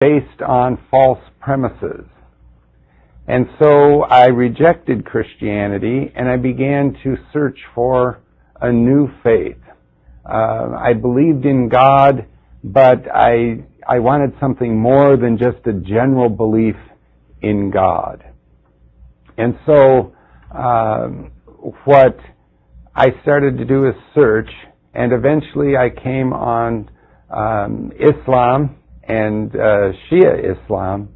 based on false premises. And so I rejected Christianity and I began to search for a new faith. I believed in God, but I wanted something more than just a general belief in God. And so what I started to do is search, and eventually I came on Islam and Shia Islam,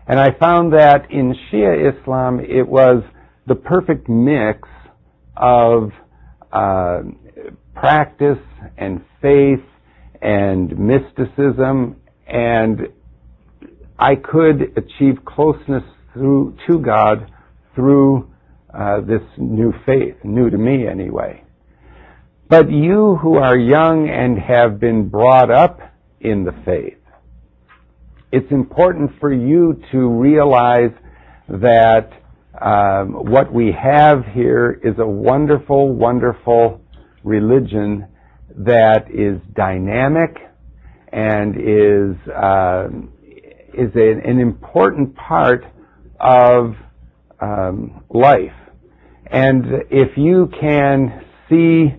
and I found that in Shia Islam it was the perfect mix of practice and faith and mysticism, and I could achieve closeness to God through this new faith, new to me anyway. But you who are young and have been brought up in the faith, it's important for you to realize that what we have here is a wonderful, wonderful religion that is dynamic and is an important part of life. And if you can see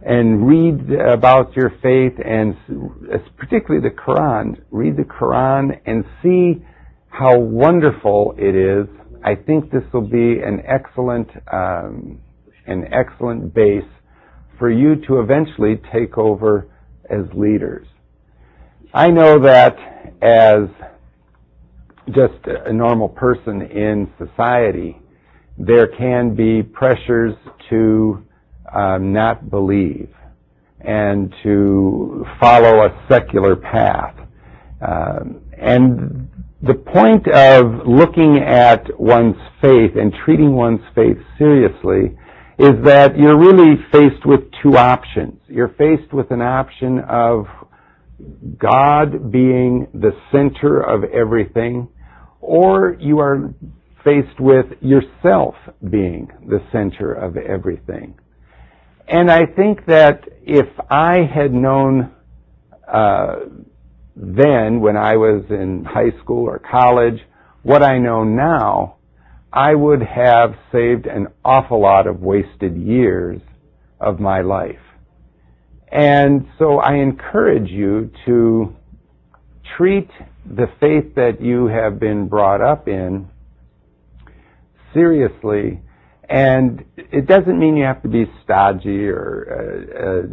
and read about your faith, and particularly the Quran, read the Quran and see how wonderful it is, I think this will be an excellent base for you to eventually take over as leaders. I know that as just a normal person in society, there can be pressures to not believe and to follow a secular path. And the point of looking at one's faith and treating one's faith seriously is that you're really faced with two options. You're faced with an option of God being the center of everything, or you are faced with yourself being the center of everything. And I think that if I had known then, when I was in high school or college, what I know now, I would have saved an awful lot of wasted years of my life. And so I encourage you to treat the faith that you have been brought up in seriously. And it doesn't mean you have to be stodgy or,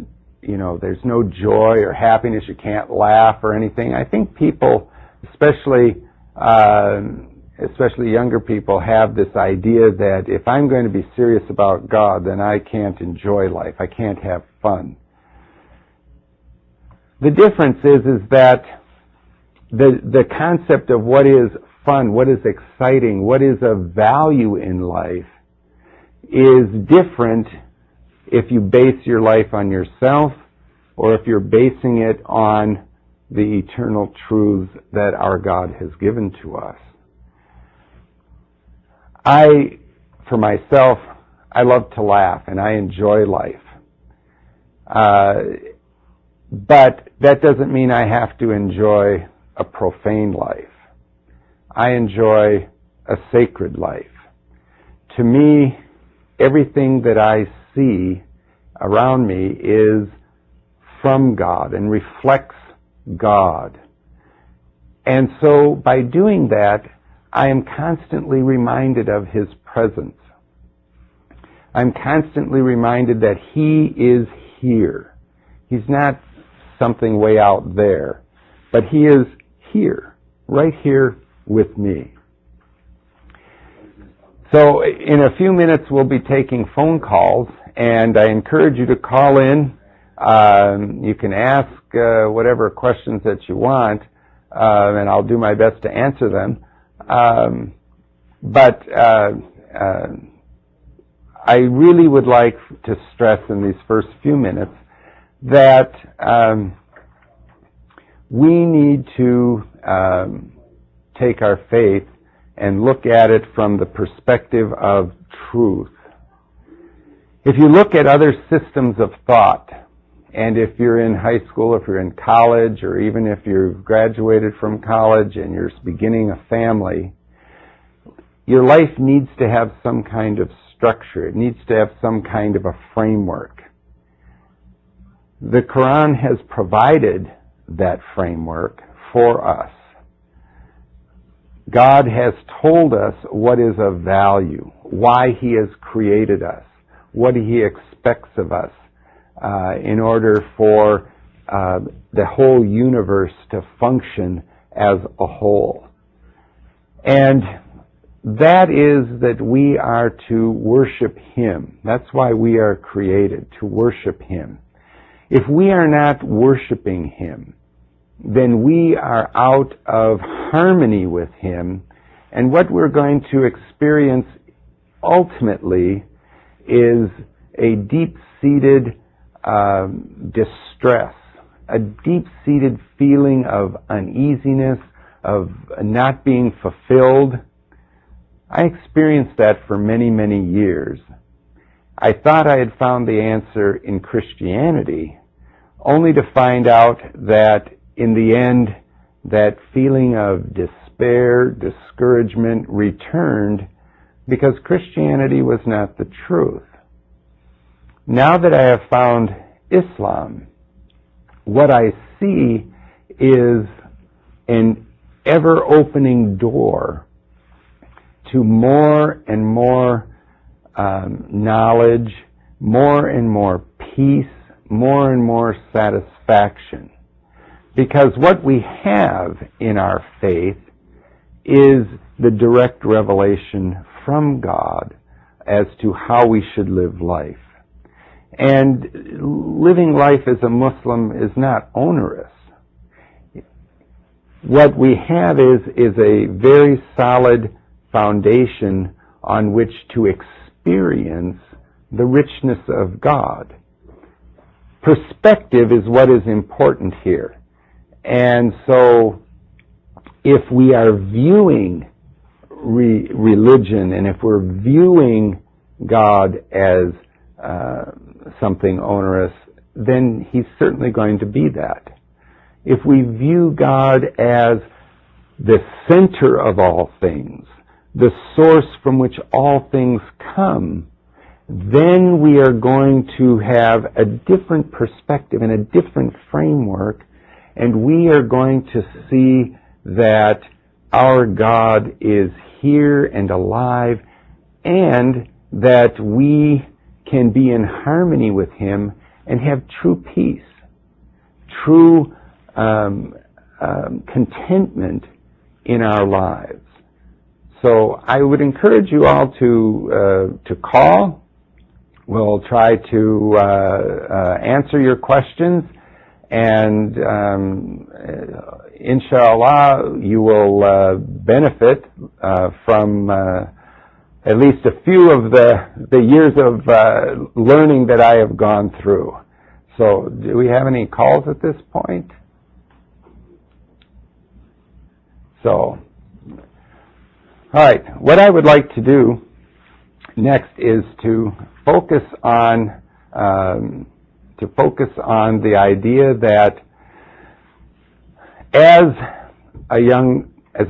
there's no joy or happiness, you can't laugh or anything. I think people, especially younger people, have this idea that if I'm going to be serious about God, then I can't enjoy life, I can't have fun. The difference is that the concept of what is fun, what is exciting, what is of value in life is different if you base your life on yourself or if you're basing it on the eternal truths that our God has given to us. For myself, I love to laugh and I enjoy life. But that doesn't mean I have to enjoy a profane life. I enjoy a sacred life. To me, everything that I see around me is from God and reflects God. And so by doing that, I am constantly reminded of His presence. I'm constantly reminded that He is here. He's not something way out there, but He is here, right here with me. So in a few minutes we'll be taking phone calls, and I encourage you to call in. You can ask whatever questions that you want, and I'll do my best to answer them. But I really would like to stress in these first few minutes that we need to take our faith and look at it from the perspective of truth. If you look at other systems of thought, And if you're in high school, if you're in college, or even if you've graduated from college and you're beginning a family, your life needs to have some kind of structure. It needs to have some kind of a framework. The Quran has provided that framework for us. God has told us what is of value, why He has created us, what He expects of us in order for the whole universe to function as a whole. And that is that we are to worship Him. That's why we are created, to worship Him. If we are not worshiping Him, then we are out of harmony with Him, and what we're going to experience ultimately is a deep-seated distress, a deep-seated feeling of uneasiness, of not being fulfilled. I experienced that for many, many years. I thought I had found the answer in Christianity, only to find out that in the end, that feeling of despair, discouragement returned because Christianity was not the truth. Now that I have found Islam, what I see is an ever-opening door to more and more knowledge, more and more peace, more and more satisfaction. Because what we have in our faith is the direct revelation from God as to how we should live life. And living life as a Muslim is not onerous. What we have is a very solid foundation on which to experience the richness of God. Perspective is what is important here. And so if we are viewing religion and if we're viewing God as something onerous, then He's certainly going to be that. If we view God as the center of all things, the source from which all things come, then we are going to have a different perspective and a different framework, and we are going to see that our God is here and alive, and that we can be in harmony with Him and have true peace, true contentment in our lives. So I would encourage you all to call. We'll try to answer your questions, and inshallah you will benefit from at least a few of the years of learning that I have gone through. So do we have any calls at this point? So, all right, what I would like to do next is to focus on the idea that as a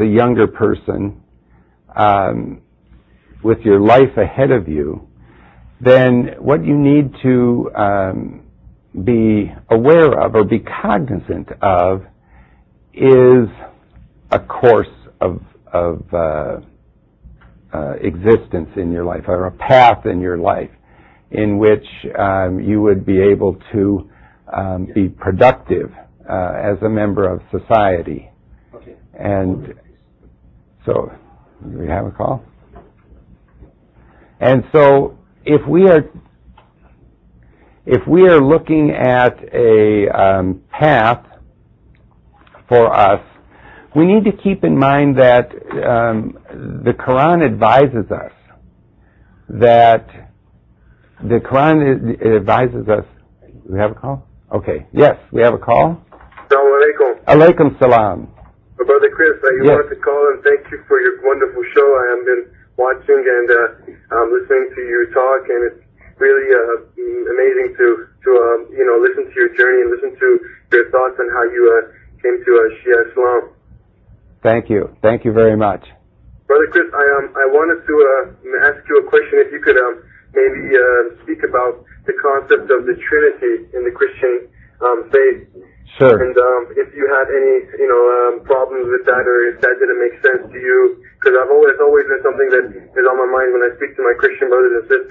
younger person, with your life ahead of you, then what you need to be aware of or be cognizant of is a course of existence in your life, or a path in your life in which you would be able to be productive as a member of society. Okay. And so, do we have a call? And so, if we are looking at a path for us, we need to keep in mind that the Quran advises us that do we have a call? Okay. Yes, we have a call. Assalamu alaikum. Alaikum salam. Brother Chris, I Yes. want to call and thank you for your wonderful show. I have been watching and listening to you talk, and really amazing to listen to your journey and listen to your thoughts on how you came to Shia Islam. Thank you. Thank you very much. Brother Chris, I wanted to ask you a question. If you could maybe speak about the concept of the Trinity in the Christian faith. Sure. And if you had any, problems with that, or if that didn't make sense to you, because it's always been something that is on my mind when I speak to my Christian brothers and sisters.